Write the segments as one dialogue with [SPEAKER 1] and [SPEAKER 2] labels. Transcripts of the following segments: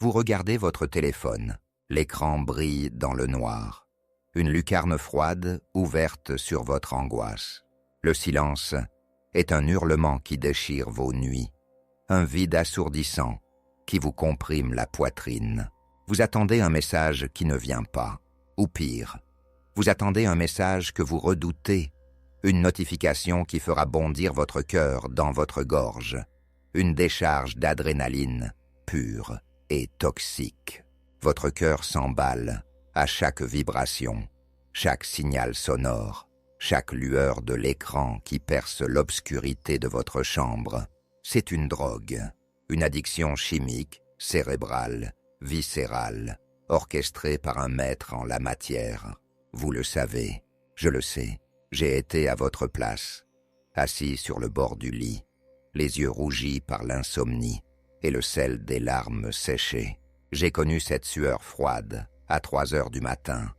[SPEAKER 1] Vous regardez votre téléphone. L'écran brille dans le noir. Une lucarne froide ouverte sur votre angoisse. Le silence est un hurlement qui déchire vos nuits. Un vide assourdissant qui vous comprime la poitrine. Vous attendez un message qui ne vient pas. Ou pire, vous attendez un message que vous redoutez. Une notification qui fera bondir votre cœur dans votre gorge. Une décharge d'adrénaline pure et toxique. Votre cœur s'emballe à chaque vibration, chaque signal sonore, chaque lueur de l'écran qui perce l'obscurité de votre chambre. C'est une drogue, une addiction chimique, cérébrale, viscérale, orchestrée par un maître en la matière. Vous le savez, je le sais, j'ai été à votre place, assis sur le bord du lit, les yeux rougis par l'insomnie et le sel des larmes séchées. J'ai connu cette sueur froide à 3 heures du matin,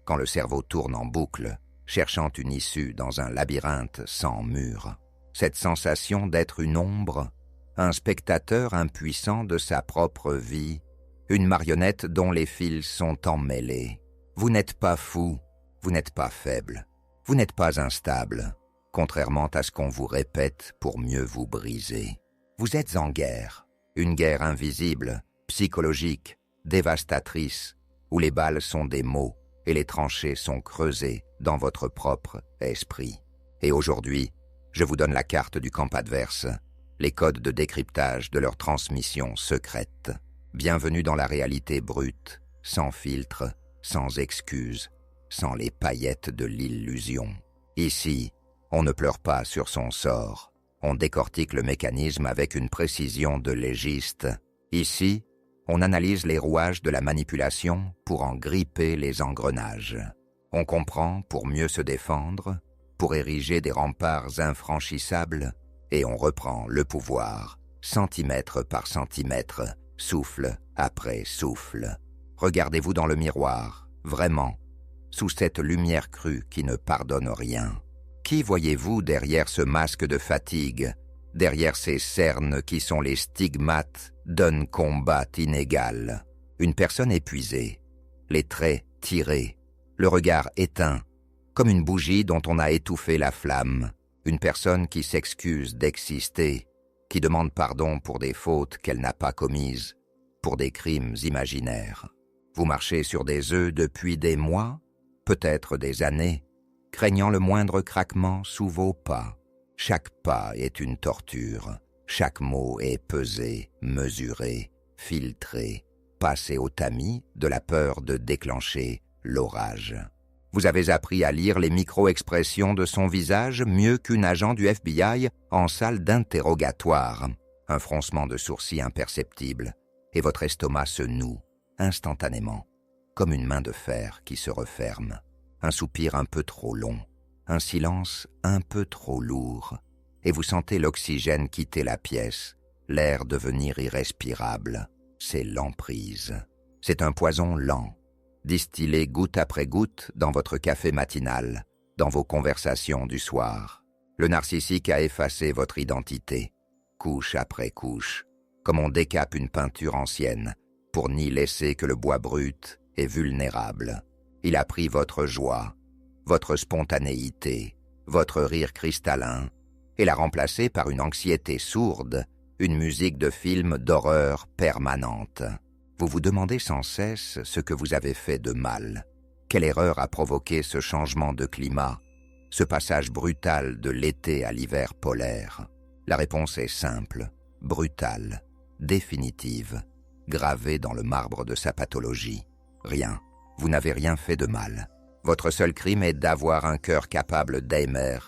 [SPEAKER 1] quand le cerveau tourne en boucle, cherchant une issue dans un labyrinthe sans mur. Cette sensation d'être une ombre, un spectateur impuissant de sa propre vie, une marionnette dont les fils sont emmêlés. Vous n'êtes pas fou, vous n'êtes pas faible, vous n'êtes pas instable, contrairement à ce qu'on vous répète pour mieux vous briser. Vous êtes en guerre, une guerre invisible, psychologique, dévastatrice, où les balles sont des mots et les tranchées sont creusées dans votre propre esprit. Et aujourd'hui, je vous donne la carte du camp adverse, les codes de décryptage de leur transmission secrète. Bienvenue dans la réalité brute, sans filtre, sans excuses, sans les paillettes de l'illusion. Ici, on ne pleure pas sur son sort. On décortique le mécanisme avec une précision de légiste. Ici, on analyse les rouages de la manipulation pour en gripper les engrenages. On comprend pour mieux se défendre, pour ériger des remparts infranchissables, et on reprend le pouvoir, centimètre par centimètre, souffle après souffle. Regardez-vous dans le miroir, vraiment, sous cette lumière crue qui ne pardonne rien. Qui voyez-vous derrière ce masque de fatigue, derrière ces cernes qui sont les stigmates d'un combat inégal? Une personne épuisée, les traits tirés, le regard éteint, comme une bougie dont on a étouffé la flamme. Une personne qui s'excuse d'exister, qui demande pardon pour des fautes qu'elle n'a pas commises, pour des crimes imaginaires. Vous marchez sur des œufs depuis des mois, peut-être des années, craignant le moindre craquement sous vos pas. Chaque pas est une torture, chaque mot est pesé, mesuré, filtré, passé au tamis de la peur de déclencher l'orage. Vous avez appris à lire les micro-expressions de son visage mieux qu'un agent du FBI en salle d'interrogatoire. Un froncement de sourcils imperceptible, et votre estomac se noue, instantanément, comme une main de fer qui se referme. Un soupir un peu trop long, un silence un peu trop lourd, et vous sentez l'oxygène quitter la pièce, l'air devenir irrespirable. C'est l'emprise. C'est un poison lent, distillé goutte après goutte dans votre café matinal, dans vos conversations du soir. Le narcissique a effacé votre identité, couche après couche, comme on décape une peinture ancienne, pour n'y laisser que le bois brut et vulnérable. Il a pris votre joie, votre spontanéité, votre rire cristallin, et l'a remplacé par une anxiété sourde, une musique de film d'horreur permanente. Vous vous demandez sans cesse ce que vous avez fait de mal. Quelle erreur a provoqué ce changement de climat, ce passage brutal de l'été à l'hiver polaire? La réponse est simple, brutale, définitive, gravée dans le marbre de sa pathologie. Rien. Vous n'avez rien fait de mal. Votre seul crime est d'avoir un cœur capable d'aimer,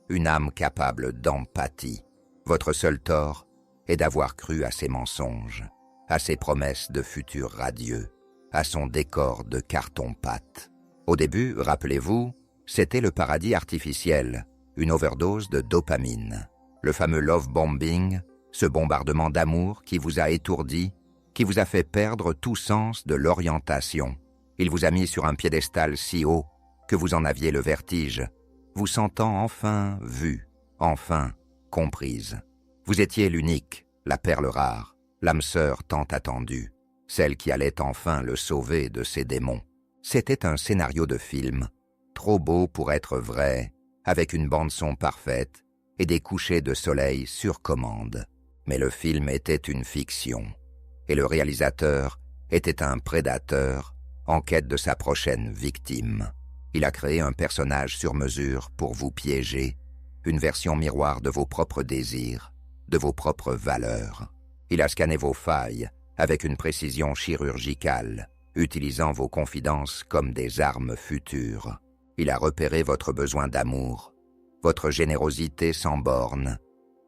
[SPEAKER 1] une âme capable d'empathie. Votre seul tort est d'avoir cru à ses mensonges, à ses promesses de futur radieux, à son décor de carton-pâte. Au début, rappelez-vous, c'était le paradis artificiel, une overdose de dopamine. Le fameux love bombing, ce bombardement d'amour qui vous a étourdi, qui vous a fait perdre tout sens de l'orientation. Il vous a mis sur un piédestal si haut que vous en aviez le vertige, vous sentant enfin vue, enfin comprise. Vous étiez l'unique, la perle rare, l'âme sœur tant attendue. celle qui allait enfin le sauver de ses démons. C'était un scénario de film, trop beau pour être vrai, avec une bande-son parfaite et des couchers de soleil sur commande. Mais le film était une fiction, et le réalisateur était un prédateur en quête de sa prochaine victime. Il a créé un personnage sur mesure pour vous piéger, une version miroir de vos propres désirs, de vos propres valeurs. Il a scanné vos failles avec une précision chirurgicale, utilisant vos confidences comme des armes futures. Il a repéré votre besoin d'amour, votre générosité sans bornes,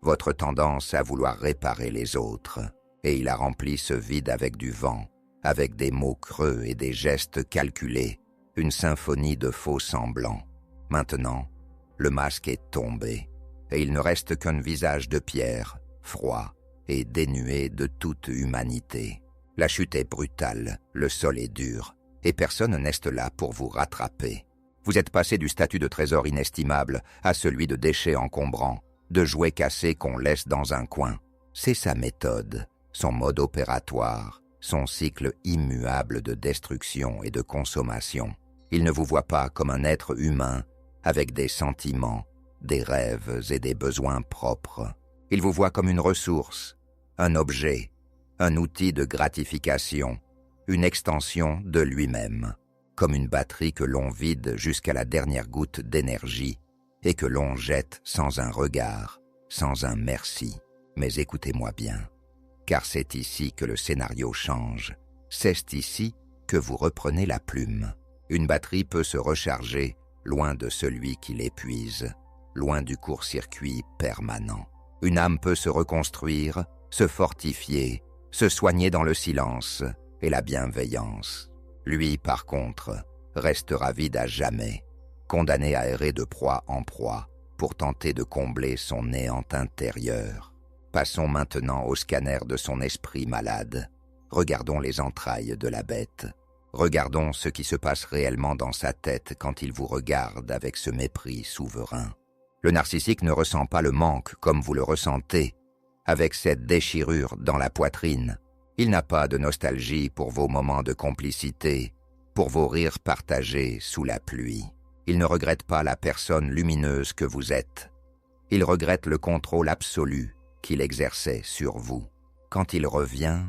[SPEAKER 1] votre tendance à vouloir réparer les autres, et il a rempli ce vide avec du vent, avec des mots creux et des gestes calculés, une symphonie de faux semblants. Maintenant, le masque est tombé, et il ne reste qu'un visage de pierre, froid et dénué de toute humanité. La chute est brutale, le sol est dur, et personne n'est là pour vous rattraper. Vous êtes passé du statut de trésor inestimable à celui de déchet encombrant, de jouet cassé qu'on laisse dans un coin. C'est sa méthode, son mode opératoire, son cycle immuable de destruction et de consommation. Il ne vous voit pas comme un être humain avec des sentiments, des rêves et des besoins propres. Il vous voit comme une ressource, un objet, un outil de gratification, une extension de lui-même, comme une batterie que l'on vide jusqu'à la dernière goutte d'énergie et que l'on jette sans un regard, sans un merci. Mais écoutez-moi bien, car c'est ici que le scénario change. C'est ici que vous reprenez la plume. Une batterie peut se recharger loin de celui qui l'épuise, loin du court-circuit permanent. Une âme peut se reconstruire, se fortifier, se soigner dans le silence et la bienveillance. Lui, par contre, restera vide à jamais, condamné à errer de proie en proie pour tenter de combler son néant intérieur. Passons maintenant au scanner de son esprit malade. Regardons les entrailles de la bête. Regardons ce qui se passe réellement dans sa tête quand il vous regarde avec ce mépris souverain. Le narcissique ne ressent pas le manque comme vous le ressentez, avec cette déchirure dans la poitrine. Il n'a pas de nostalgie pour vos moments de complicité, pour vos rires partagés sous la pluie. Il ne regrette pas la personne lumineuse que vous êtes. Il regrette le contrôle absolu qu'il exerçait sur vous. Quand il revient,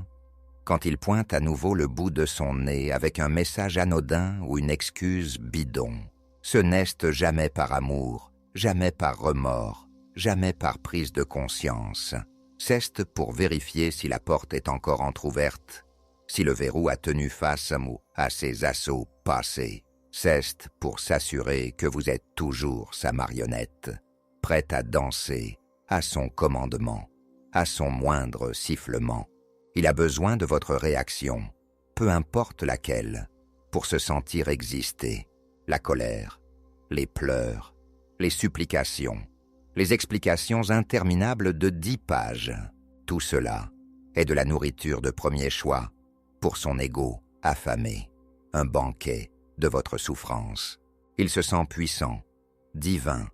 [SPEAKER 1] quand il pointe à nouveau le bout de son nez avec un message anodin ou une excuse bidon, ce n'est jamais par amour, jamais par remords, jamais par prise de conscience. C'est pour vérifier si la porte est encore entr'ouverte, si le verrou a tenu face à ses assauts passés. C'est pour s'assurer que vous êtes toujours sa marionnette, prête à danser à son commandement, à son moindre sifflement. Il a besoin de votre réaction, peu importe laquelle, pour se sentir exister. La colère, les pleurs, les supplications, les explications interminables de 10 pages. Tout cela est de la nourriture de premier choix pour son ego affamé, un banquet de votre souffrance. Il se sent puissant, divin,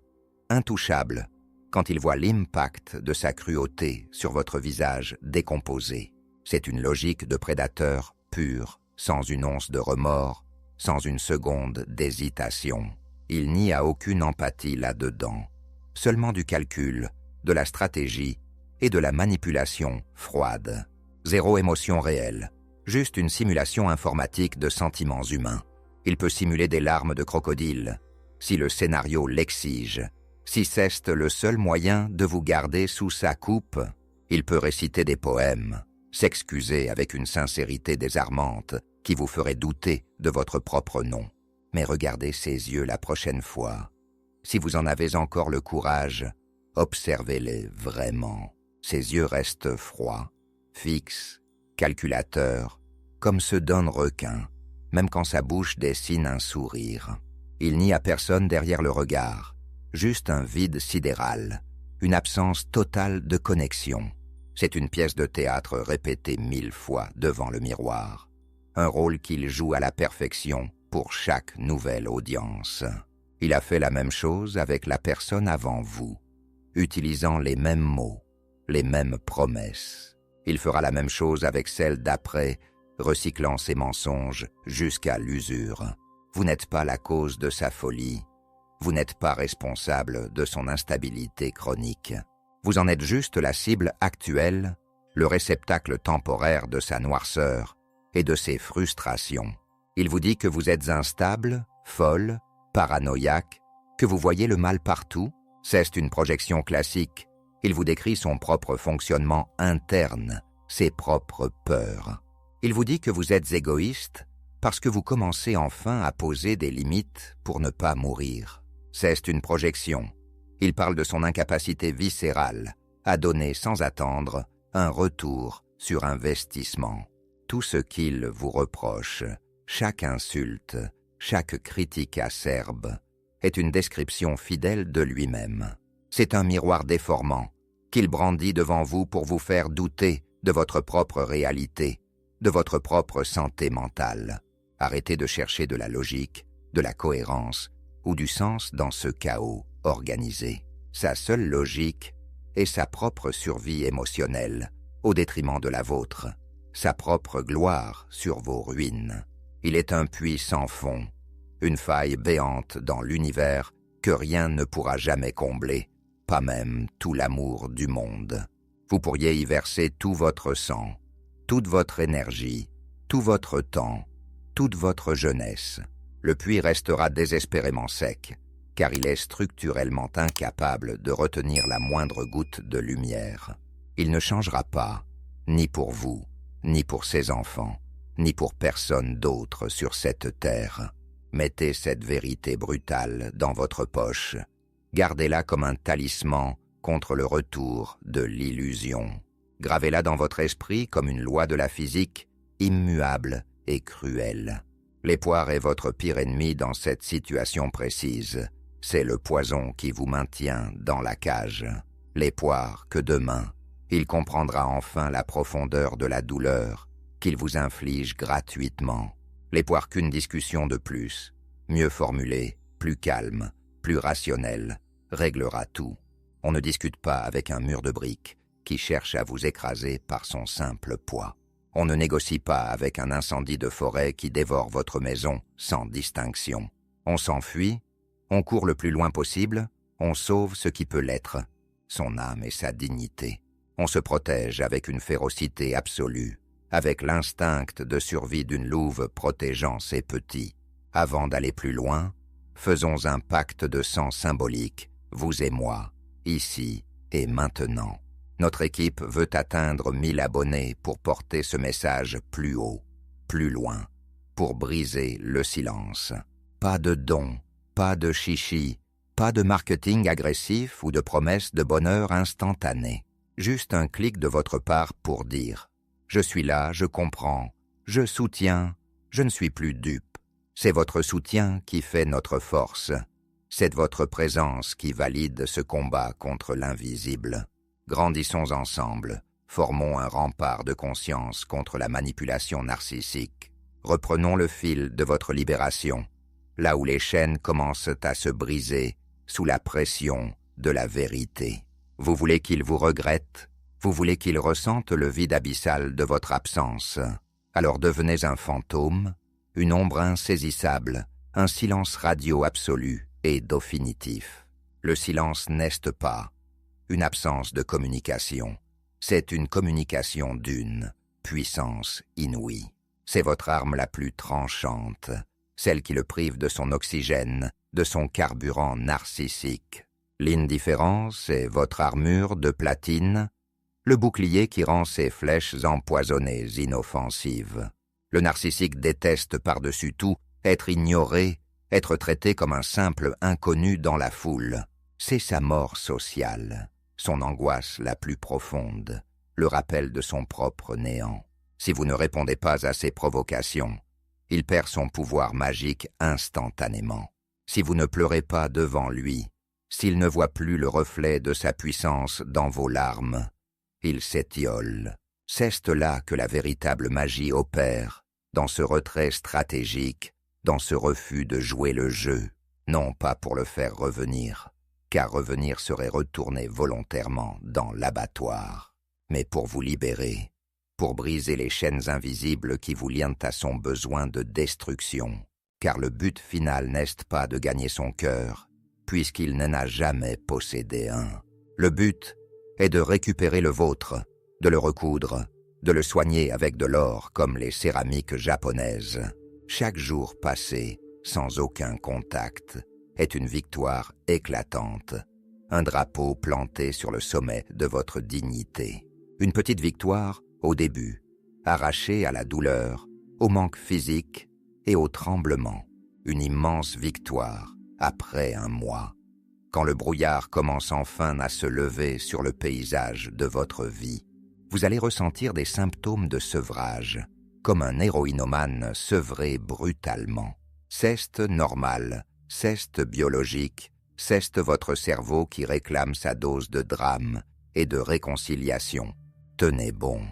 [SPEAKER 1] intouchable, quand il voit l'impact de sa cruauté sur votre visage décomposé. C'est une logique de prédateur pur, sans une once de remords, sans une seconde d'hésitation. Il n'y a aucune empathie là-dedans, seulement du calcul, de la stratégie et de la manipulation froide. Zéro émotion réelle, juste une simulation informatique de sentiments humains. Il peut simuler des larmes de crocodile, si le scénario l'exige. Si c'est le seul moyen de vous garder sous sa coupe, il peut réciter des poèmes, s'excuser avec une sincérité désarmante qui vous ferait douter de votre propre nom. Mais regardez ses yeux la prochaine fois. Si vous en avez encore le courage, observez-les vraiment. Ses yeux restent froids, fixes, calculateurs, comme ceux d'un requin, même quand sa bouche dessine un sourire. Il n'y a personne derrière le regard, juste un vide sidéral, une absence totale de connexion. C'est une pièce de théâtre répétée 1000 fois devant le miroir, un rôle qu'il joue à la perfection pour chaque nouvelle audience. Il a fait la même chose avec la personne avant vous, utilisant les mêmes mots, les mêmes promesses. Il fera la même chose avec celle d'après, recyclant ses mensonges jusqu'à l'usure. Vous n'êtes pas la cause de sa folie. Vous n'êtes pas responsable de son instabilité chronique. Vous en êtes juste la cible actuelle, le réceptacle temporaire de sa noirceur et de ses frustrations. Il vous dit que vous êtes instable, folle, paranoïaque, que vous voyez le mal partout. C'est une projection classique. Il vous décrit son propre fonctionnement interne, ses propres peurs. Il vous dit que vous êtes égoïste parce que vous commencez enfin à poser des limites pour ne pas mourir. C'est une projection. Il parle de son incapacité viscérale à donner sans attendre un retour sur investissement. Tout ce qu'il vous reproche, chaque insulte, chaque critique acerbe, est une description fidèle de lui-même. C'est un miroir déformant qu'il brandit devant vous pour vous faire douter de votre propre réalité, de votre propre santé mentale. Arrêtez de chercher de la logique, de la cohérence ou du sens dans ce chaos organisé. Sa seule logique est sa propre survie émotionnelle au détriment de la vôtre, sa propre gloire sur vos ruines. Il est un puits sans fond, une faille béante dans l'univers que rien ne pourra jamais combler, pas même tout l'amour du monde. Vous pourriez y verser tout votre sang, toute votre énergie, tout votre temps, toute votre jeunesse. Le puits restera désespérément sec, car il est structurellement incapable de retenir la moindre goutte de lumière. Il ne changera pas, ni pour vous, ni pour ses enfants, ni pour personne d'autre sur cette terre. Mettez cette vérité brutale dans votre poche. Gardez-la comme un talisman contre le retour de l'illusion. Gravez-la dans votre esprit comme une loi de la physique, immuable et cruelle. L'espoir est votre pire ennemi dans cette situation précise. C'est le poison qui vous maintient dans la cage. L'espoir que demain, il comprendra enfin la profondeur de la douleur qu'il vous inflige gratuitement. L'espoir qu'une discussion de plus, mieux formulée, plus calme, plus rationnelle, réglera tout. On ne discute pas avec un mur de briques qui cherche à vous écraser par son simple poids. On ne négocie pas avec un incendie de forêt qui dévore votre maison sans distinction. On s'enfuit, on court le plus loin possible, on sauve ce qui peut l'être, son âme et sa dignité. On se protège avec une férocité absolue, avec l'instinct de survie d'une louve protégeant ses petits. Avant d'aller plus loin, faisons un pacte de sang symbolique, vous et moi, ici et maintenant. Notre équipe veut atteindre 1000 abonnés pour porter ce message plus haut, plus loin, pour briser le silence. Pas de dons, pas de chichi, pas de marketing agressif ou de promesses de bonheur instantané. Juste un clic de votre part pour dire « Je suis là, je comprends, je soutiens, je ne suis plus dupe ». C'est votre soutien qui fait notre force. C'est votre présence qui valide ce combat contre l'invisible. Grandissons ensemble, formons un rempart de conscience contre la manipulation narcissique. Reprenons le fil de votre libération, là où les chaînes commencent à se briser sous la pression de la vérité. Vous voulez qu'il vous regrette, vous voulez qu'il ressente le vide abyssal de votre absence. Alors devenez un fantôme, une ombre insaisissable, un silence radio absolu et définitif. Le silence n'est pas une absence de communication. C'est une communication d'une puissance inouïe. C'est votre arme la plus tranchante, celle qui le prive de son oxygène, de son carburant narcissique. L'indifférence est votre armure de platine, le bouclier qui rend ses flèches empoisonnées inoffensives. Le narcissique déteste par-dessus tout être ignoré, être traité comme un simple inconnu dans la foule. C'est sa mort sociale, son angoisse la plus profonde, le rappel de son propre néant. Si vous ne répondez pas à ses provocations, il perd son pouvoir magique instantanément. Si vous ne pleurez pas devant lui, s'il ne voit plus le reflet de sa puissance dans vos larmes, il s'étiole. C'est là que la véritable magie opère, dans ce retrait stratégique, dans ce refus de jouer le jeu, non pas pour le faire revenir, car revenir serait retourner volontairement dans l'abattoir, mais pour vous libérer, pour briser les chaînes invisibles qui vous lient à son besoin de destruction, car le but final n'est pas de gagner son cœur, puisqu'il n'en a jamais possédé un. Le but est de récupérer le vôtre, de le recoudre, de le soigner avec de l'or comme les céramiques japonaises. Chaque jour passé, sans aucun contact, est une victoire éclatante, un drapeau planté sur le sommet de votre dignité. Une petite victoire au début, arrachée à la douleur, au manque physique et au tremblement. Une immense victoire après un mois, quand le brouillard commence enfin à se lever sur le paysage de votre vie. Vous allez ressentir des symptômes de sevrage, comme un héroïnomane sevré brutalement. C'est normal, c'est biologique, c'est votre cerveau qui réclame sa dose de drame et de réconciliation. Tenez bon,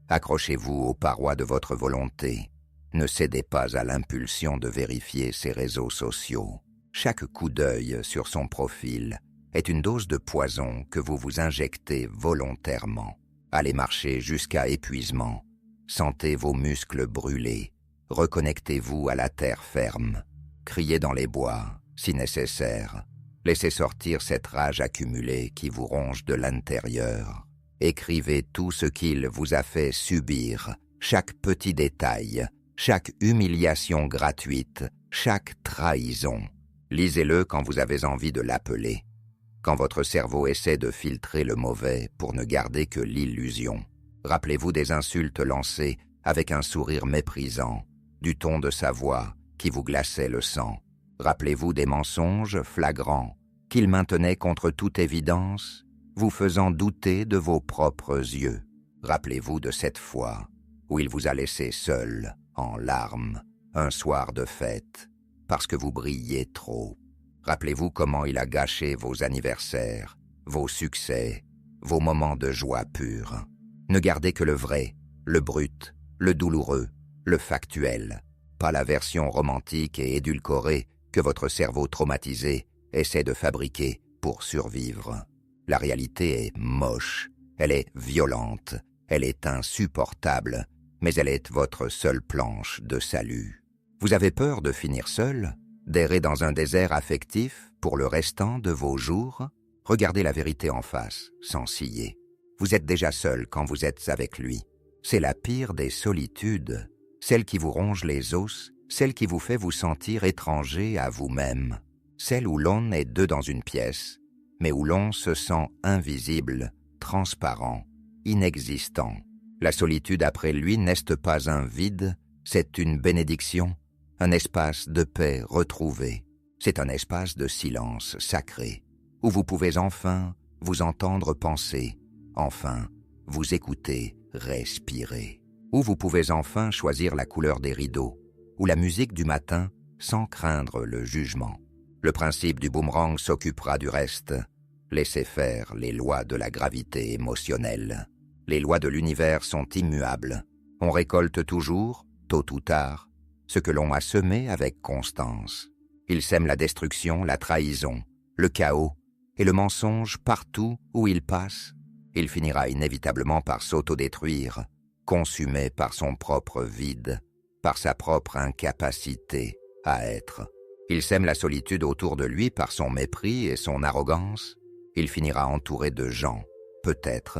[SPEAKER 1] accrochez-vous aux parois de votre volonté. Ne cédez pas à l'impulsion de vérifier ses réseaux sociaux. Chaque coup d'œil sur son profil est une dose de poison que vous vous injectez volontairement. Allez marcher jusqu'à épuisement. Sentez vos muscles brûler. Reconnectez-vous à la terre ferme. Criez dans les bois, si nécessaire. Laissez sortir cette rage accumulée qui vous ronge de l'intérieur. Écrivez tout ce qu'il vous a fait subir, chaque petit détail, chaque humiliation gratuite, chaque trahison. Lisez-le quand vous avez envie de l'appeler, quand votre cerveau essaie de filtrer le mauvais pour ne garder que l'illusion. Rappelez-vous des insultes lancées avec un sourire méprisant, du ton de sa voix qui vous glaçait le sang. Rappelez-vous des mensonges flagrants qu'il maintenait contre toute évidence, vous faisant douter de vos propres yeux. Rappelez-vous de cette fois où il vous a laissé seul, en larmes, un soir de fête, parce que vous brilliez trop. Rappelez-vous comment il a gâché vos anniversaires, vos succès, vos moments de joie pure. Ne gardez que le vrai, le brut, le douloureux, le factuel, pas la version romantique et édulcorée que votre cerveau traumatisé essaie de fabriquer pour survivre. La réalité est moche, elle est violente, elle est insupportable, mais elle est votre seule planche de salut. Vous avez peur de finir seul, d'errer dans un désert affectif pour le restant de vos jours? Regardez la vérité en face, sans scier. Vous êtes déjà seul quand vous êtes avec lui. C'est la pire des solitudes, celle qui vous ronge les os, celle qui vous fait vous sentir étranger à vous-même, celle où l'on est deux dans une pièce, mais où l'on se sent invisible, transparent, inexistant. La solitude après lui n'est pas un vide, c'est une bénédiction, un espace de paix retrouvé. C'est un espace de silence sacré, où vous pouvez enfin vous entendre penser, enfin vous écouter respirer, où vous pouvez enfin choisir la couleur des rideaux, ou la musique du matin sans craindre le jugement. Le principe du boomerang s'occupera du reste. Laissez faire les lois de la gravité émotionnelle. Les lois de l'univers sont immuables. On récolte toujours, tôt ou tard, ce que l'on a semé avec constance. Il sème la destruction, la trahison, le chaos et le mensonge partout où il passe. Il finira inévitablement par s'autodétruire, consumé par son propre vide, par sa propre incapacité à être. Il sème la solitude autour de lui par son mépris et son arrogance. Il finira entouré de gens, peut-être,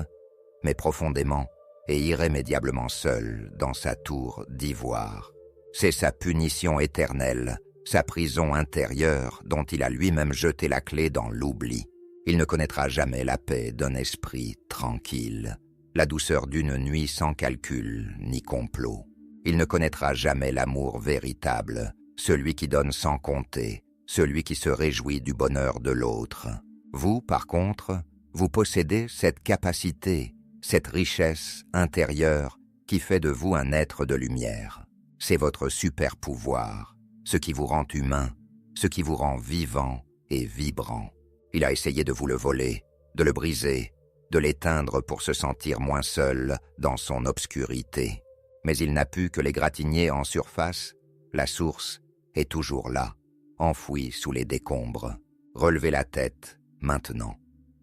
[SPEAKER 1] mais profondément et irrémédiablement seul dans sa tour d'ivoire. C'est sa punition éternelle, sa prison intérieure dont il a lui-même jeté la clé dans l'oubli. Il ne connaîtra jamais la paix d'un esprit tranquille, la douceur d'une nuit sans calcul ni complot. Il ne connaîtra jamais l'amour véritable, celui qui donne sans compter, celui qui se réjouit du bonheur de l'autre. Vous, par contre, vous possédez cette capacité, cette richesse intérieure qui fait de vous un être de lumière. C'est votre super pouvoir, ce qui vous rend humain, ce qui vous rend vivant et vibrant. Il a essayé de vous le voler, de le briser, de l'éteindre pour se sentir moins seul dans son obscurité. Mais il n'a pu que l'égratigner en surface. La source est toujours là, enfouie sous les décombres. Relevez la tête, maintenant.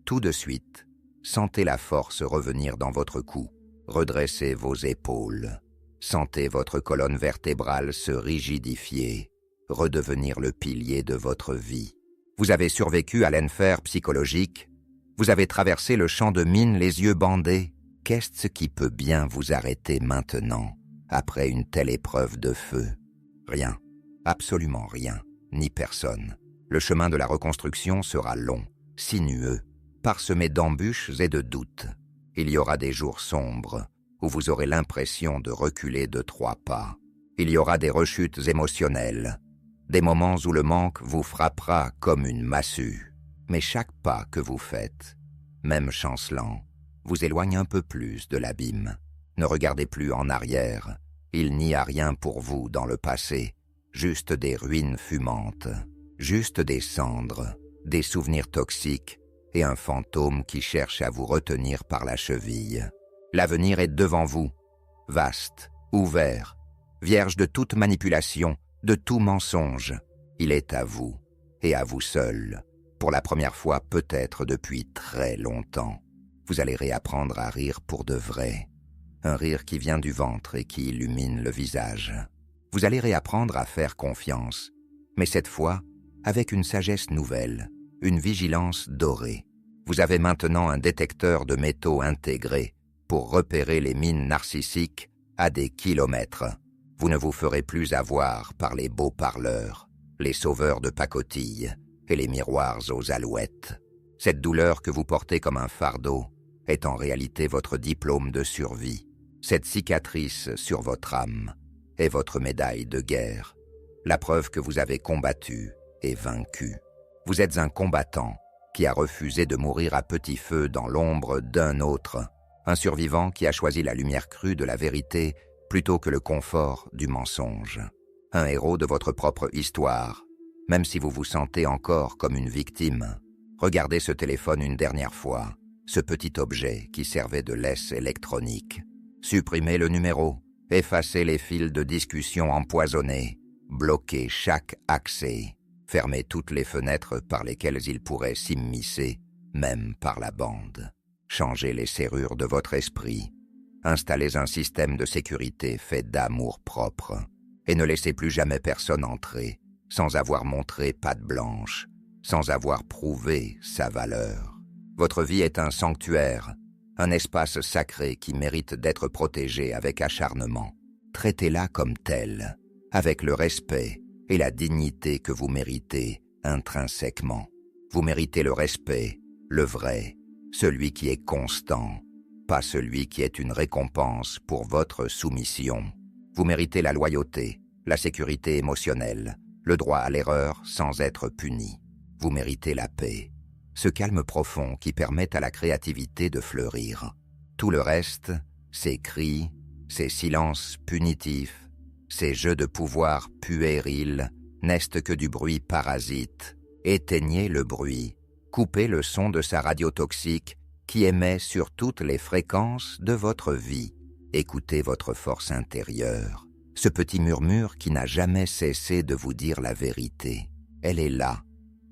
[SPEAKER 1] Tout de suite, sentez la force revenir dans votre cou. redressez vos épaules. Sentez votre colonne vertébrale se rigidifier, redevenir le pilier de votre vie. Vous avez survécu à l'enfer psychologique. Vous avez traversé le champ de mines les yeux bandés. Qu'est-ce qui peut bien vous arrêter maintenant, après une telle épreuve de feu? Rien, absolument rien, ni personne. Le chemin de la reconstruction sera long, sinueux, parsemé d'embûches et de doutes. Il y aura des jours sombres, où vous aurez l'impression de reculer de 3 pas. Il y aura des rechutes émotionnelles, des moments où le manque vous frappera comme une massue. Mais chaque pas que vous faites, même chancelant, vous éloigne un peu plus de l'abîme. Ne regardez plus en arrière, il n'y a rien pour vous dans le passé, juste des ruines fumantes, juste des cendres, des souvenirs toxiques et un fantôme qui cherche à vous retenir par la cheville. L'avenir est devant vous, vaste, ouvert, vierge de toute manipulation, de tout mensonge. Il est à vous, et à vous seul, pour la première fois peut-être depuis très longtemps. Vous allez réapprendre à rire pour de vrai, un rire qui vient du ventre et qui illumine le visage. Vous allez réapprendre à faire confiance, mais cette fois avec une sagesse nouvelle, une vigilance dorée. Vous avez maintenant un détecteur de métaux intégré pour repérer les mines narcissiques à des kilomètres. Vous ne vous ferez plus avoir par les beaux parleurs, les sauveurs de pacotille et les miroirs aux alouettes. Cette douleur que vous portez comme un fardeau est en réalité votre diplôme de survie. Cette cicatrice sur votre âme est votre médaille de guerre, la preuve que vous avez combattu et vaincu. Vous êtes un combattant qui a refusé de mourir à petit feu dans l'ombre d'un autre, un survivant qui a choisi la lumière crue de la vérité plutôt que le confort du mensonge. Un héros de votre propre histoire, même si vous vous sentez encore comme une victime. Regardez ce téléphone une dernière fois, ce petit objet qui servait de laisse électronique. Supprimez le numéro, effacez les fils de discussion empoisonnés, bloquez chaque accès, fermez toutes les fenêtres par lesquelles il pourrait s'immiscer, même par la bande. Changez les serrures de votre esprit, installez un système de sécurité fait d'amour-propre, et ne laissez plus jamais personne entrer sans avoir montré patte blanche, sans avoir prouvé sa valeur. Votre vie est un sanctuaire, un espace sacré qui mérite d'être protégé avec acharnement. Traitez-la comme telle, avec le respect et la dignité que vous méritez intrinsèquement. Vous méritez le respect, le vrai, celui qui est constant, pas celui qui est une récompense pour votre soumission. Vous méritez la loyauté, la sécurité émotionnelle, le droit à l'erreur sans être puni. Vous méritez la paix, ce calme profond qui permet à la créativité de fleurir. Tout le reste, ces cris, ces silences punitifs, ces jeux de pouvoir puérils, n'est que du bruit parasite. Éteignez le bruit, coupez le son de sa radio toxique qui émet sur toutes les fréquences de votre vie. Écoutez votre force intérieure, ce petit murmure qui n'a jamais cessé de vous dire la vérité. Elle est là,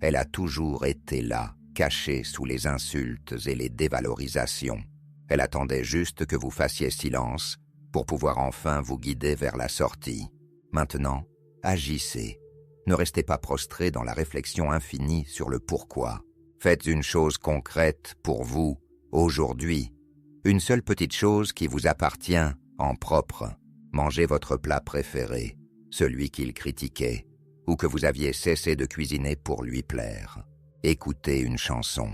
[SPEAKER 1] elle a toujours été là, cachée sous les insultes et les dévalorisations. Elle attendait juste que vous fassiez silence pour pouvoir enfin vous guider vers la sortie. Maintenant, agissez. Ne restez pas prostré dans la réflexion infinie sur le pourquoi. Faites une chose concrète pour vous, aujourd'hui. Une seule petite chose qui vous appartient, en propre. Mangez votre plat préféré, celui qu'il critiquait, ou que vous aviez cessé de cuisiner pour lui plaire. Écoutez une chanson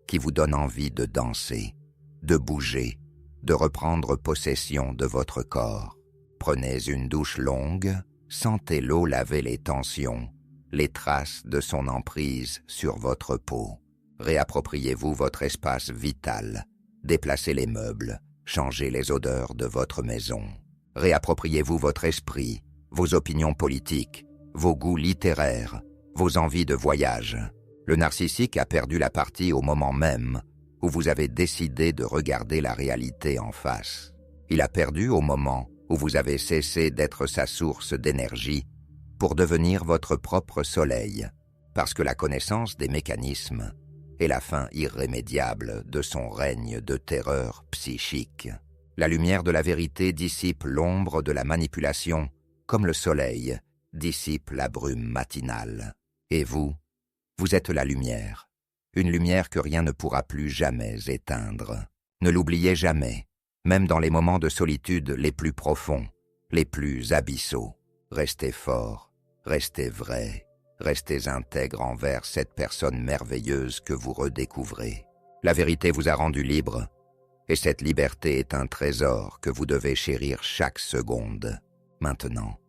[SPEAKER 1] qui vous donne envie de danser, de bouger, de reprendre possession de votre corps. Prenez une douche longue, sentez l'eau laver les tensions, les traces de son emprise sur votre peau. Réappropriez-vous votre espace vital, déplacez les meubles, changez les odeurs de votre maison. Réappropriez-vous votre esprit, vos opinions politiques, vos goûts littéraires, vos envies de voyage. Le narcissique a perdu la partie au moment même où vous avez décidé de regarder la réalité en face. Il a perdu au moment où vous avez cessé d'être sa source d'énergie pour devenir votre propre soleil, parce que la connaissance des mécanismes est la fin irrémédiable de son règne de terreur psychique. La lumière de la vérité dissipe l'ombre de la manipulation, comme le soleil dissipe la brume matinale. Et vous êtes la lumière, une lumière que rien ne pourra plus jamais éteindre. Ne l'oubliez jamais, même dans les moments de solitude les plus profonds, les plus abyssaux. Restez fort, restez vrai, restez intègre envers cette personne merveilleuse que vous redécouvrez. La vérité vous a rendu libre, et cette liberté est un trésor que vous devez chérir chaque seconde. Maintenant,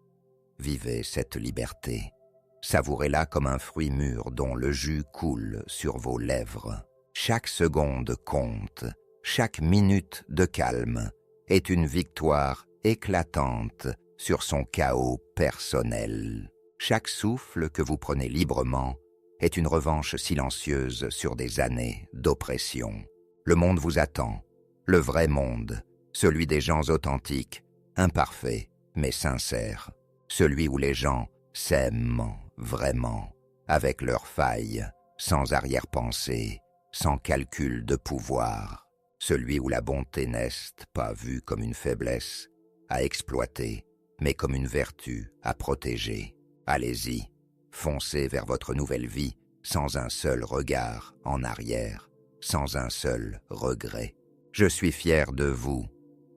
[SPEAKER 1] vivez cette liberté. Savourez-la comme un fruit mûr dont le jus coule sur vos lèvres. Chaque seconde compte, chaque minute de calme est une victoire éclatante sur son chaos personnel. Chaque souffle que vous prenez librement est une revanche silencieuse sur des années d'oppression. Le monde vous attend, le vrai monde, celui des gens authentiques, imparfaits mais sincères, celui où les gens s'aiment vraiment, avec leurs failles, sans arrière-pensée, sans calcul de pouvoir, celui où la bonté n'est pas vue comme une faiblesse à exploiter, mais comme une vertu à protéger. Allez-y, foncez vers votre nouvelle vie sans un seul regard en arrière, sans un seul regret. Je suis fier de vous,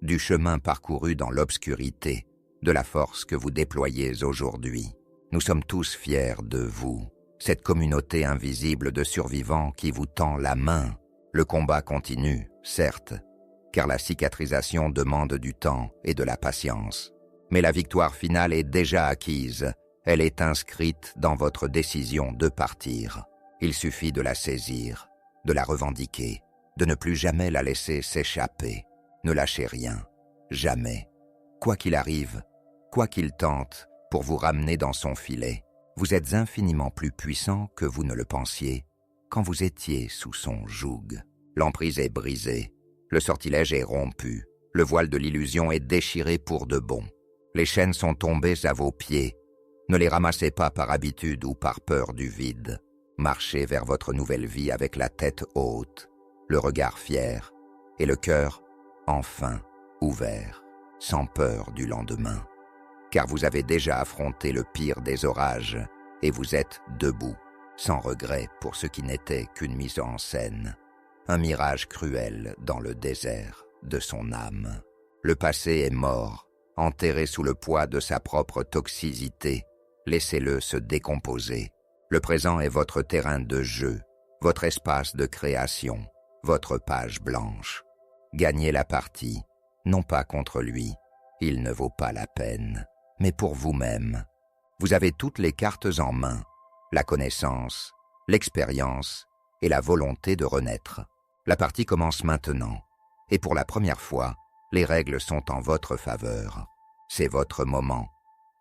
[SPEAKER 1] du chemin parcouru dans l'obscurité, de la force que vous déployez aujourd'hui. Nous sommes tous fiers de vous, cette communauté invisible de survivants qui vous tend la main. Le combat continue, certes, car la cicatrisation demande du temps et de la patience. Mais la victoire finale est déjà acquise. Elle est inscrite dans votre décision de partir. Il suffit de la saisir, de la revendiquer, de ne plus jamais la laisser s'échapper. Ne lâchez rien, jamais. Quoi qu'il arrive, quoi qu'il tente pour vous ramener dans son filet, vous êtes infiniment plus puissant que vous ne le pensiez quand vous étiez sous son joug. L'emprise est brisée, le sortilège est rompu, le voile de l'illusion est déchiré pour de bon. Les chaînes sont tombées à vos pieds. Ne les ramassez pas par habitude ou par peur du vide. Marchez vers votre nouvelle vie avec la tête haute, le regard fier et le cœur enfin ouvert, sans peur du lendemain. Car vous avez déjà affronté le pire des orages et vous êtes debout, sans regret pour ce qui n'était qu'une mise en scène, un mirage cruel dans le désert de son âme. Le passé est mort, enterré sous le poids de sa propre toxicité. Laissez-le se décomposer. Le présent est votre terrain de jeu, votre espace de création, votre page blanche. Gagnez la partie, non pas contre lui, il ne vaut pas la peine, mais pour vous-même. Vous avez toutes les cartes en main, la connaissance, l'expérience et la volonté de renaître. La partie commence maintenant, et pour la première fois, les règles sont en votre faveur. C'est votre moment,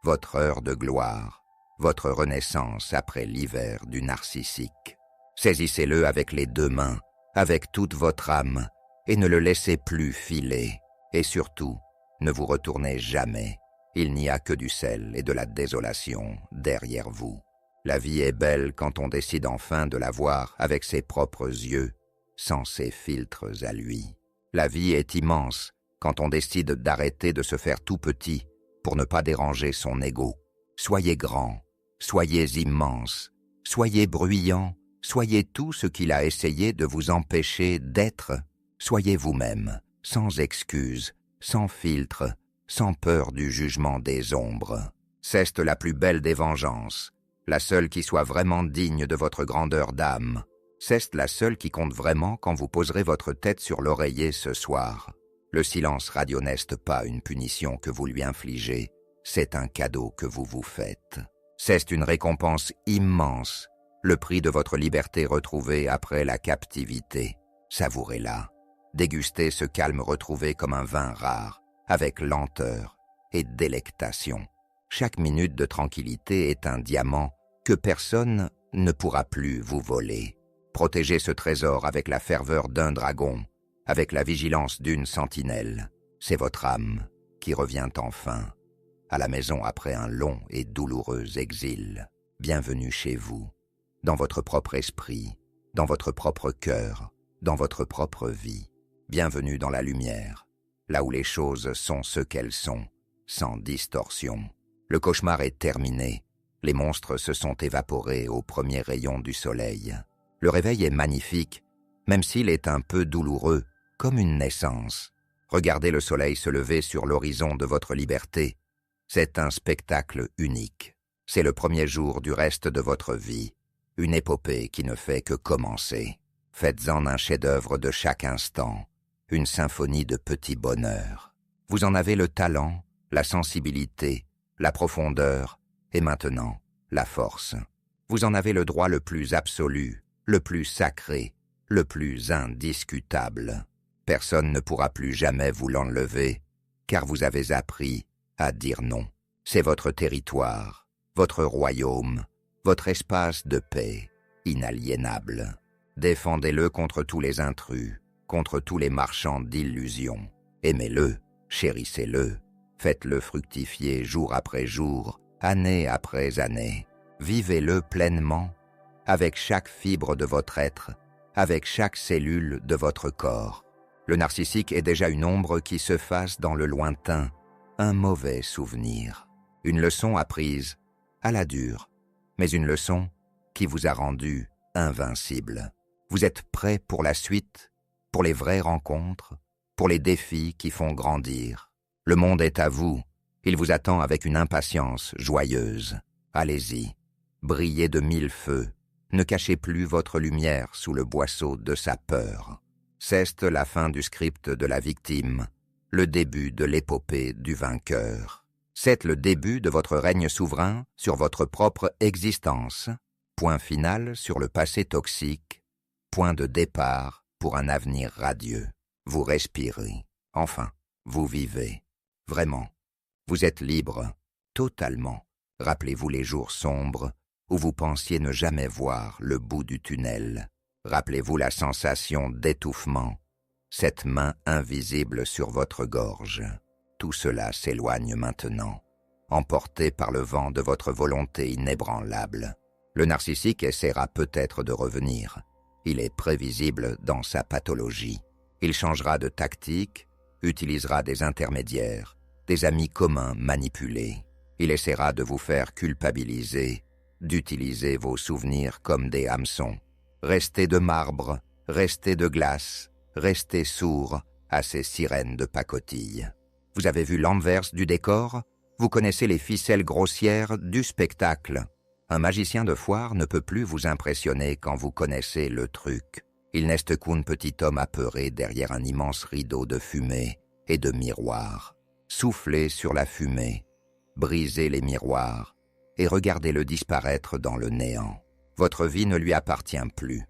[SPEAKER 1] votre heure de gloire, votre renaissance après l'hiver du narcissique. Saisissez-le avec les deux mains, avec toute votre âme, et ne le laissez plus filer. Et surtout, ne vous retournez jamais. Il n'y a que du sel et de la désolation derrière vous. La vie est belle quand on décide enfin de la voir avec ses propres yeux, sans ses filtres à lui. La vie est immense quand on décide d'arrêter de se faire tout petit pour ne pas déranger son ego. Soyez grand, soyez immense, soyez bruyant, soyez tout ce qu'il a essayé de vous empêcher d'être. Soyez vous-même, sans excuse, sans filtre, sans peur du jugement des ombres. C'est la plus belle des vengeances, la seule qui soit vraiment digne de votre grandeur d'âme. C'est la seule qui compte vraiment quand vous poserez votre tête sur l'oreiller ce soir. Le silence radio n'est pas une punition que vous lui infligez, c'est un cadeau que vous vous faites. C'est une récompense immense, le prix de votre liberté retrouvée après la captivité. Savourez-la. Dégustez ce calme retrouvé comme un vin rare, avec lenteur et délectation. Chaque minute de tranquillité est un diamant que personne ne pourra plus vous voler. Protégez ce trésor avec la ferveur d'un dragon, avec la vigilance d'une sentinelle. C'est votre âme qui revient enfin à la maison après un long et douloureux exil. Bienvenue chez vous, dans votre propre esprit, dans votre propre cœur, dans votre propre vie. Bienvenue dans la lumière. là où les choses sont ce qu'elles sont, sans distorsion. Le cauchemar est terminé, les monstres se sont évaporés au premier rayon du soleil. Le réveil est magnifique, même s'il est un peu douloureux, comme une naissance. Regardez le soleil se lever sur l'horizon de votre liberté. C'est un spectacle unique. C'est le premier jour du reste de votre vie, une épopée qui ne fait que commencer. Faites-en un chef-d'œuvre de chaque instant, une symphonie de petits bonheurs. Vous en avez le talent, la sensibilité, la profondeur et maintenant la force. Vous en avez le droit le plus absolu, le plus sacré, le plus indiscutable. Personne ne pourra plus jamais vous l'enlever, car vous avez appris à dire non. C'est votre territoire, votre royaume, votre espace de paix, inaliénable. Défendez-le contre tous les intrus, contre tous les marchands d'illusions. Aimez-le, chérissez-le, faites-le fructifier jour après jour, année après année. Vivez-le pleinement, avec chaque fibre de votre être, avec chaque cellule de votre corps. Le narcissique est déjà une ombre qui se fasse dans le lointain, un mauvais souvenir. Une leçon apprise, à la dure, mais une leçon qui vous a rendu invincible. Vous êtes prêt pour la suite, pour les vraies rencontres, pour les défis qui font grandir. Le monde est à vous, il vous attend avec une impatience joyeuse. Allez-y, brillez de mille feux, ne cachez plus votre lumière sous le boisseau de sa peur. C'est la fin du script de la victime, le début de l'épopée du vainqueur. C'est le début de votre règne souverain sur votre propre existence. Point final sur le passé toxique, point de départ pour un avenir radieux. Vous respirez, enfin, vous vivez. Vraiment, vous êtes libre, totalement. Rappelez-vous les jours sombres où vous pensiez ne jamais voir le bout du tunnel. Rappelez-vous la sensation d'étouffement, cette main invisible sur votre gorge. Tout cela s'éloigne maintenant, emporté par le vent de votre volonté inébranlable. Le narcissique essaiera peut-être de revenir. Il est prévisible dans sa pathologie. Il changera de tactique, utilisera des intermédiaires, des amis communs manipulés. Il essaiera de vous faire culpabiliser, d'utiliser vos souvenirs comme des hameçons. Restez de marbre, restez de glace, restez sourd à ces sirènes de pacotille. Vous avez vu l'envers du décor? Vous connaissez les ficelles grossières du spectacle. Un magicien de foire ne peut plus vous impressionner quand vous connaissez le truc. Il n'est qu'un petit homme apeuré derrière un immense rideau de fumée et de miroirs. Soufflez sur la fumée, brisez les miroirs et regardez-le disparaître dans le néant. Votre vie ne lui appartient plus.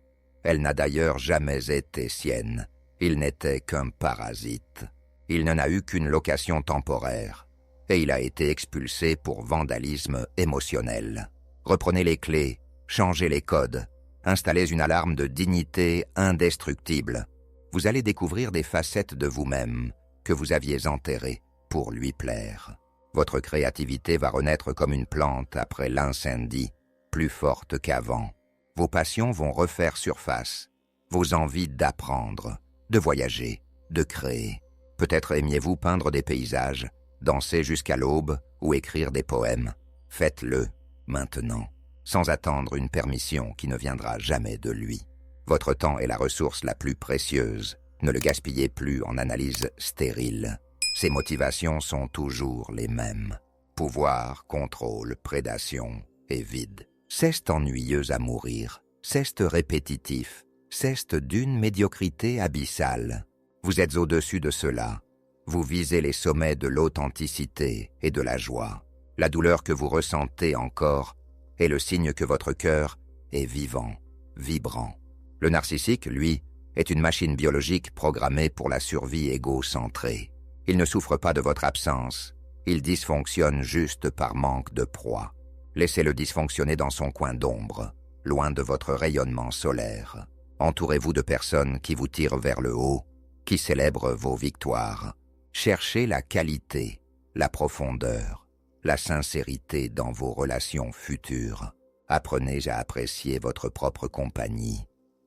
[SPEAKER 1] Elle n'a d'ailleurs jamais été sienne. Il n'était qu'un parasite. Il n'en a eu qu'une location temporaire. Et il a été expulsé pour vandalisme émotionnel. Reprenez les clés, changez les codes, installez une alarme de dignité indestructible. Vous allez découvrir des facettes de vous-même que vous aviez enterrées pour lui plaire. Votre créativité va renaître comme une plante après l'incendie, plus forte qu'avant. Vos passions vont refaire surface, vos envies d'apprendre, de voyager, de créer. Peut-être aimiez-vous peindre des paysages, danser jusqu'à l'aube ou écrire des poèmes. Faites-le, maintenant, sans attendre une permission qui ne viendra jamais de lui. Votre temps est la ressource la plus précieuse. Ne le gaspillez plus en analyses stériles. Ses motivations sont toujours les mêmes. Pouvoir, contrôle, prédation et vide. C'est ennuyeux à mourir, c'est répétitif, c'est d'une médiocrité abyssale. Vous êtes au-dessus de cela. Vous visez les sommets de l'authenticité et de la joie. La douleur que vous ressentez encore est le signe que votre cœur est vivant, vibrant. Le narcissique, lui, est une machine biologique programmée pour la survie égocentrée. Il ne souffre pas de votre absence, il dysfonctionne juste par manque de proie. Laissez-le dysfonctionner dans son coin d'ombre, loin de votre rayonnement solaire. Entourez-vous de personnes qui vous tirent vers le haut, qui célèbrent vos victoires. Cherchez la qualité, la profondeur, la sincérité dans vos relations futures. Apprenez à apprécier votre propre compagnie,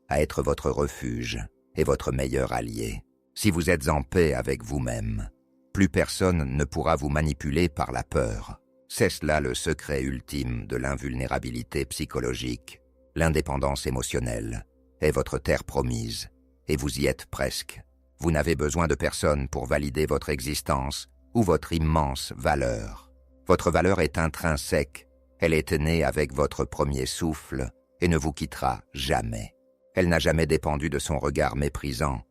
[SPEAKER 1] à être votre refuge et votre meilleur allié. Si vous êtes en paix avec vous-même, plus personne ne pourra vous manipuler par la peur. C'est cela le secret ultime de l'invulnérabilité psychologique. L'indépendance émotionnelle est votre terre promise, et vous y êtes presque. Vous n'avez besoin de personne pour valider votre existence ou votre immense valeur. Votre valeur est intrinsèque, elle est née avec votre premier souffle et ne vous quittera jamais. Elle n'a jamais dépendu de son regard méprisant,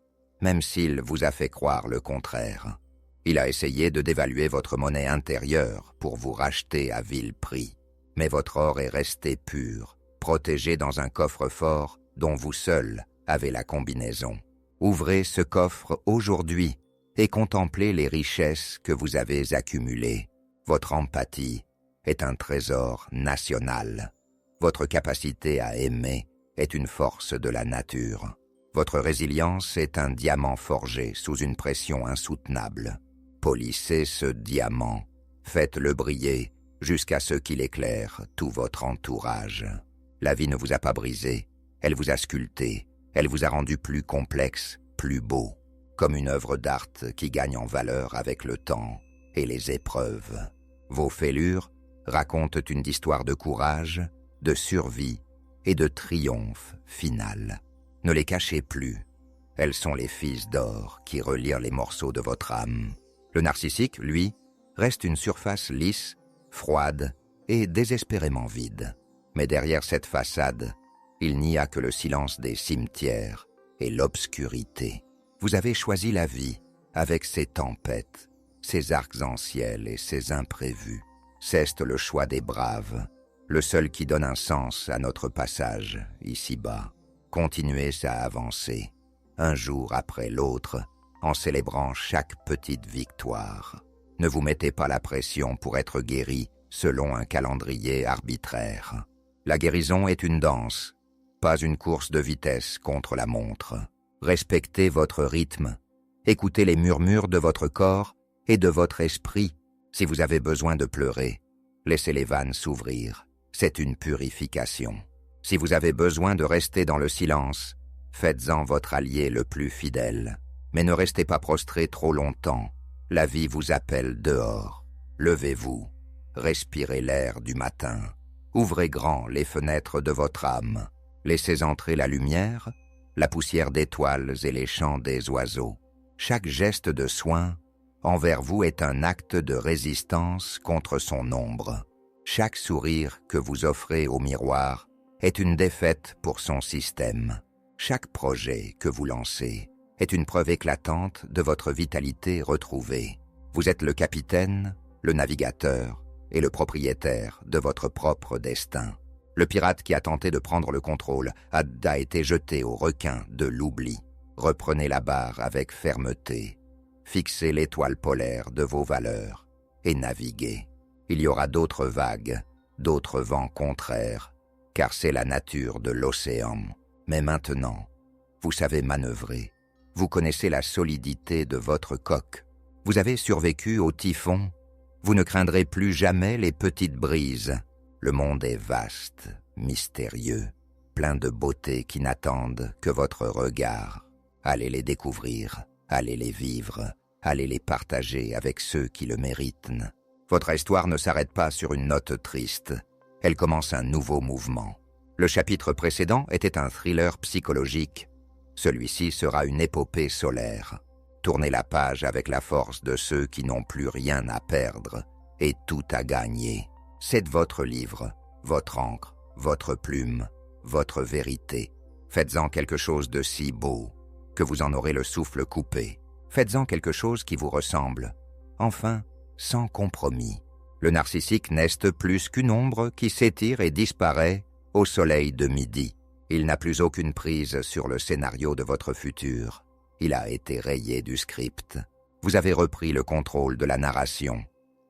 [SPEAKER 1] même s'il vous a fait croire le contraire. Il a essayé de dévaluer votre monnaie intérieure pour vous racheter à vil prix. Mais votre or est resté pur, protégé dans un coffre-fort dont vous seul avez la combinaison. Ouvrez ce coffre aujourd'hui et contemplez les richesses que vous avez accumulées. Votre empathie est un trésor national. Votre capacité à aimer est une force de la nature. Votre résilience est un diamant forgé sous une pression insoutenable. Polissez ce diamant, faites-le briller jusqu'à ce qu'il éclaire tout votre entourage. La vie ne vous a pas brisé, elle vous a sculpté, elle vous a rendu plus complexe, plus beau, comme une œuvre d'art qui gagne en valeur avec le temps et les épreuves. Vos fêlures racontent une histoire de courage, de survie et de triomphe final. Ne les cachez plus, elles sont les fils d'or qui relient les morceaux de votre âme. Le narcissique, lui, reste une surface lisse, froide et désespérément vide. Mais derrière cette façade, il n'y a que le silence des cimetières et l'obscurité. Vous avez choisi la vie avec ses tempêtes, ses arcs-en-ciel et ses imprévus. C'est le choix des braves, le seul qui donne un sens à notre passage ici-bas. Continuez à avancer, un jour après l'autre, en célébrant chaque petite victoire. Ne vous mettez pas la pression pour être guéri selon un calendrier arbitraire. La guérison est une danse, pas une course de vitesse contre la montre. Respectez votre rythme, écoutez les murmures de votre corps et de votre esprit. Si vous avez besoin de pleurer, laissez les vannes s'ouvrir, c'est une purification. Si vous avez besoin de rester dans le silence, faites-en votre allié le plus fidèle. Mais ne restez pas prostré trop longtemps, la vie vous appelle dehors. Levez-vous, respirez l'air du matin, ouvrez grand les fenêtres de votre âme, laissez entrer la lumière, la poussière d'étoiles et les chants des oiseaux. Chaque geste de soin envers vous est un acte de résistance contre son ombre. Chaque sourire que vous offrez au miroir est une défaite pour son système. Chaque projet que vous lancez est une preuve éclatante de votre vitalité retrouvée. Vous êtes le capitaine, le navigateur et le propriétaire de votre propre destin. Le pirate qui a tenté de prendre le contrôle a été jeté au requin de l'oubli. Reprenez la barre avec fermeté. Fixez l'étoile polaire de vos valeurs et naviguez. Il y aura d'autres vagues, d'autres vents contraires, car c'est la nature de l'océan. Mais maintenant, vous savez manœuvrer. Vous connaissez la solidité de votre coque. Vous avez survécu au typhon. Vous ne craindrez plus jamais les petites brises. Le monde est vaste, mystérieux, plein de beautés qui n'attendent que votre regard. Allez les découvrir, allez les vivre, allez les partager avec ceux qui le méritent. Votre histoire ne s'arrête pas sur une note triste. Elle commence un nouveau mouvement. Le chapitre précédent était un thriller psychologique. Celui-ci sera une épopée solaire. Tournez la page avec la force de ceux qui n'ont plus rien à perdre et tout à gagner. C'est votre livre, votre encre, votre plume, votre vérité. Faites-en quelque chose de si beau que vous en aurez le souffle coupé. Faites-en quelque chose qui vous ressemble. Enfin, sans compromis. Le narcissique n'est plus qu'une ombre qui s'étire et disparaît au soleil de midi. Il n'a plus aucune prise sur le scénario de votre futur. Il a été rayé du script. Vous avez repris le contrôle de la narration.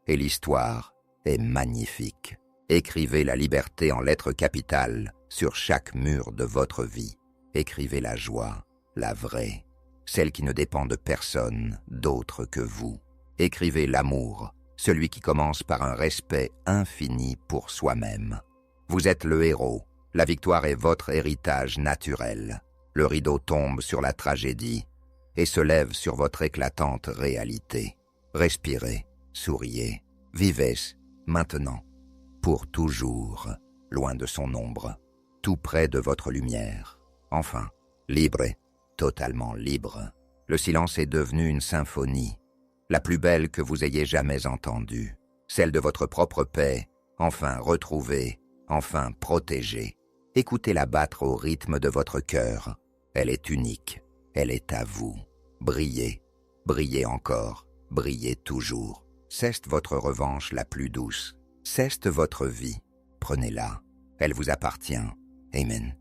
[SPEAKER 1] Et l'histoire est magnifique. Écrivez la liberté en lettres capitales sur chaque mur de votre vie. Écrivez la joie, la vraie, celle qui ne dépend de personne d'autre que vous. Écrivez l'amour, celui qui commence par un respect infini pour soi-même. Vous êtes le héros. La victoire est votre héritage naturel. Le rideau tombe sur la tragédie. et se lève sur votre éclatante réalité. Respirez, souriez, vivez, maintenant, pour toujours, loin de son ombre, tout près de votre lumière. Enfin, libre, totalement libre. Le silence est devenu une symphonie, la plus belle que vous ayez jamais entendue, celle de votre propre paix, enfin retrouvée, enfin protégée. Écoutez-la battre au rythme de votre cœur. Elle est unique, elle est à vous. Brillez, brillez encore, brillez toujours. C'est votre revanche la plus douce. C'est votre vie. Prenez-la. Elle vous appartient. Amen.